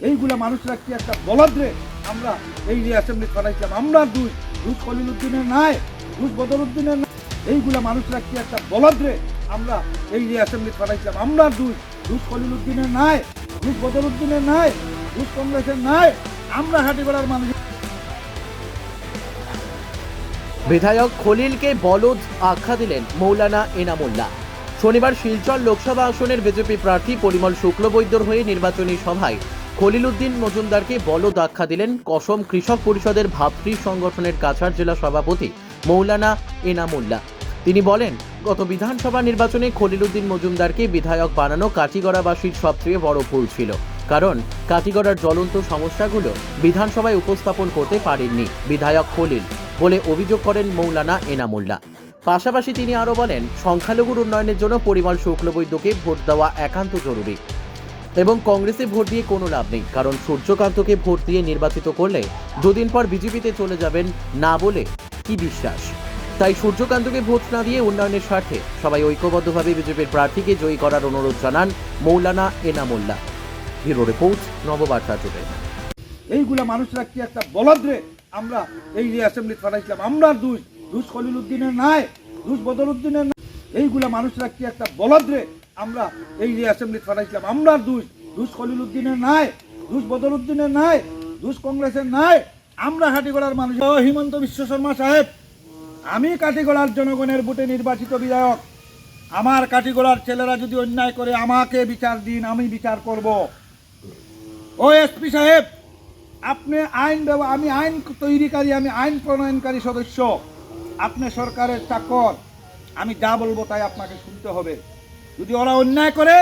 এইগুলা মানুষরা কি একটা বলদ্রে আমরা এই যে অ্যাসেম্বলি করাইছিলাম, আমরা দুই রুশ খলিলুদ্দিনের নাই, রুশ বদরুদ্দিনের নাই, এইগুলা মানুষরা কি একটা বলদ্রে আমরা এই যে অ্যাসেম্বলি করাইছিলাম, আমরা দুই রুশ খলিলুদ্দিনের নাই, রুশ বদরুদ্দিনের নাই, রুশ কংগ্রেসের নাই, আমরা হাটিগড়ার মানুষ। বিধায়ক খলিলকে বলদ আখ্যা দিলেন মৌলানা এনামুল্লাহ। শনিবার শিলচর লোকসভা আসনের বিজেপি প্রার্থী পরিমল শুক্লবৈদ্যর হয়ে নির্বাচনী সভায় খলিল উদ্দিন মজুমদারকে বলদ আখ্যা দিলেন কসম কৃষক পরিষদের ভাতৃ সংগঠনের কাছাড় জেলা সভাপতি মৌলানা এনামুল্লাহ। তিনি বলেন, গত বিধানসভা নির্বাচনে খলিল উদ্দিন মজুমদারকে বিধায়ক বানানো কাটিগড়াবাসীর সবচেয়ে বড় ভুল ছিল, কারণ কাটিগড়ার জ্বলন্ত সমস্যাগুলো বিধানসভায় উপস্থাপন করতে পারেননি বিধায়ক খলিল বলে অভিযোগ করেন মৌলানা এনামুল্লাহ। পাশাপাশি তিনি আরও বলেন, সংখ্যালঘুর উন্নয়নের জন্য পরিমল শুক্লবৈদ্যকে ভোট দেওয়া একান্ত জরুরি এবং কংগ্রেসে ভোট দিয়ে কোনো লাভ নেই, কারণ সূর্যকান্তকে ভোট দিয়ে নির্বাচিত করলে দুদিন পর বিজেপিতে চলে যাবেন না বলে কি বিশ্বাস। তাই সূর্যকান্তকে ভোট না দিয়ে উন্নয়নের স্বার্থে সবাই ঐক্যবদ্ধভাবে বিজেপির প্রার্থীকে জয়ী করার অনুরোধ জানান Maulana Enamullah. Bureau report, Nababarta today. এইগুলা মানুষরা কি একটা বলদ্রে আমরা এই যে অ্যাসেম্বলি করাইছিলাম, আমরা দুই রুশ খলিলুদ্দিনের নাই, রুশ বদরুদ্দিনের নাই, এইগুলা মানুষরা কি একটা বলদ্রে আমরা এই যে অ্যাসেম্বলি করাইছিলাম, আমরা দুই রুশ খলিলুদ্দিনের নাই, রুশ বদরুদ্দিনের নাই, রুশ কংগ্রেসের নাই, আমরা কাটিগড়ার মানুষ। হিমন্ত বিশ্ব শর্মা সাহেব, আমি কাটিগড়ার জনগণের ভোটে নির্বাচিত বিধায়ক। আমার কাটিগড়ার ছেলেরা যদি অন্যায় করে আমাকে বিচার দিন, আমি বিচার করব। ও এসপি সাহেব, আপনি আমি আইন তৈরিকারী, আমি আইন প্রণয়নকারী সদস্য, আপনি সরকারের চাকর, আমি যা বলবো তাই আপনাকে শুনতে হবে। যদি ওরা অন্যায় করে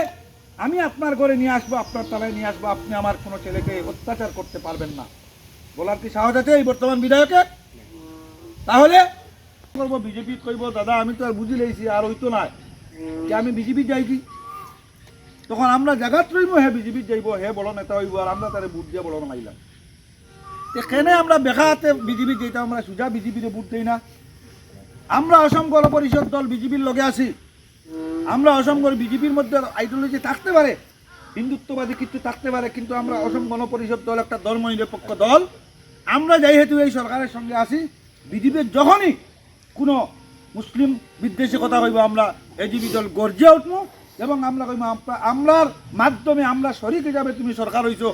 আমি আপনার ঘরে নিয়ে আসবো, আপনার তলায় নিয়ে আসবো, আপনি আমার কোনো ছেলেকে অত্যাচার করতে পারবেন না বলার কি সাহস আছে এই বর্তমান বিধায়কের? তাহলে করবো বিজেপি কইব, দাদা আমি তো আর বুঝি লেছি আর হইতো না যে আমি বিজেপি যাই কি, তখন আমরা জায়গাত রইব, হ্যাঁ বিজেপি যাইব, হে বড় নেতা হইব, আর আমরা তারে ভোট দিয়ে বড় মাইলাম। এখানে আমরা বেকাতে বিজেপি যেতাম, আমরা সোজা বিজেপিতে ভোট দিই না। আমরা অসম গণ পরিষদ দল বিজেপির লগে আছি, আমরা অসম বিজেপির মধ্যে আইডিওলজি থাকতে পারে, হিন্দুত্ববাদী কিছু থাকতে পারে, কিন্তু আমরা অসম গণ পরিষদ দল একটা ধর্ম নিরপেক্ষ দল। আমরা যাই হেতু এই সরকারের সঙ্গে আছি, বিজেপির যখনই কোনো মুসলিম বিদ্বেষী কথা কইব আমরা এজিপি দল গর্জে উঠবো এবং আমরা কইব আমরার মাধ্যমে আমরা শরিক হিসাবে তুমি সরকার হইছো,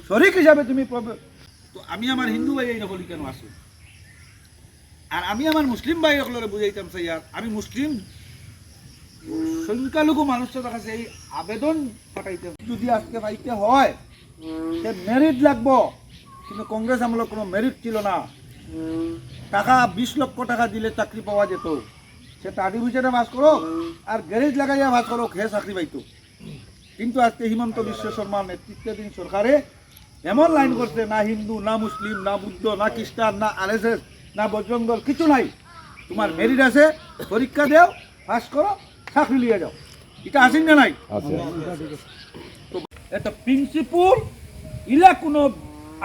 শরিক হিসাবে তুমি। তো আমি আমার হিন্দু ভাই এই নকলি কেন আসি, আর আমি আমার মুসলিম ভাই সকলের বুঝাইতাম চাই, আর আমি মুসলিম সংখ্যালঘু মানুষের কাছে এই আবেদন পাঠাইতে, যদি আজকে পাইতে হয় সে মেরিট লাগবো, কিন্তু কংগ্রেস আমলের কোনো মেরিট ছিল না। টাকা 20 লক্ষ টাকা দিলে চাকরি পাওয়া যেত, সে আর্টিফিশিয়ালে বাস করো আর গ্যারেজ লাগাইয়া বাস করো, হে চাকরি পাইতো। কিন্তু আজকে হিমন্ত বিশ্ব শর্মার নেতৃত্বাধীন সরকারে এমন লাইন করছে, না হিন্দু, না মুসলিম, না বুদ্ধ, না খ্রিস্টান, না RSS, না বজরং দল, কিছু নাই। তোমার মেরিট আছে, পরীক্ষা দেও, পাস করো, চাকরি লিয়ে যাও। এটা আসেন না নাই? তো এটা প্রিন্সিপাল ইলা কোনো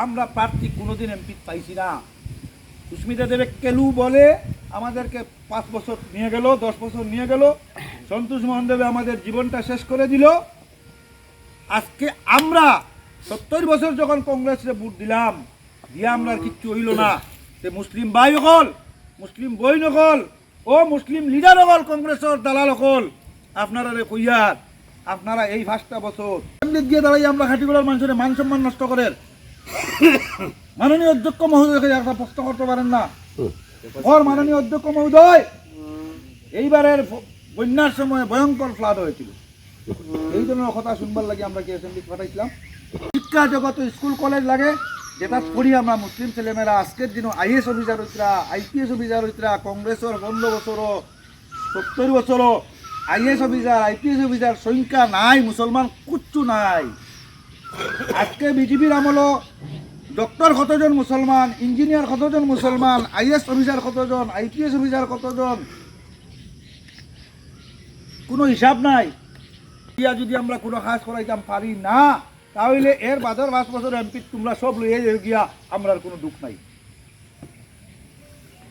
আমরা প্রার্থী কোনোদিন এমপি পাইছি না। সুস্মিতা দেবে কেলু বলে আমাদেরকে 5 বছর নিয়ে গেল, 10 বছর নিয়ে গেল, সন্তোষ মোহন দেবে আমাদের জীবনটা শেষ করে দিল। আজকে আমরা 70 বছর যখন কংগ্রেসে ভোট দিলাম, দিয়ে আমরা কিচ্ছু হইল না। তে মুসলিম ভাই হল, মুসলিম বই নকল, ও মুসলিম লিডার হল, কংগ্রেসের দালাল হল, আপনারা কইয়ার আপনারা এই 5টা বছর গিয়ে দাঁড়াই আমরা খাটিগড়ার মানুষের মান সম্মান নষ্ট করেন। মাননীয় অধ্যক্ষ মহোদয়কে একটা প্রশ্ন করতে পারেন না? ওর মাননীয় অধ্যক্ষ মহোদয়, এইবারের বন্যার সময় ভয়ঙ্কর ফ্লাড হয়েছিল, এই ধরনের কথা শুনবার লাগে আমরা কি অ্যাসেম্বলি পাঠাইছিলাম? শিক্ষা জগত স্কুল কলেজ লাগে, যেটা পড়ি আমরা মুসলিম ছেলেমেয়েরা আজকের দিনও IAS অফিসার হইতরা, IPS অফিসার হইতরা, কংগ্রেসের 15 বছরও 70 বছরও IAS অফিসার, IPS অফিসার সংখ্যা নাই, মুসলমান কিচ্ছু নাই। আজকে বিজেপির আমল ডক্টর কতজন মুসলমান, ইঞ্জিনিয়ার কতজন মুসলমান, IAS অফিসার কতজন, IPS অফিসার কতজন, কোনো হিসাব নাই। যদি আমরা কোনো কাজ করাইতাম পারি না, তাহলে এর বাজার 5 বছর এমপি তোমরা সব লইয়ে গিয়া আমরা কোনো দুঃখ নাই।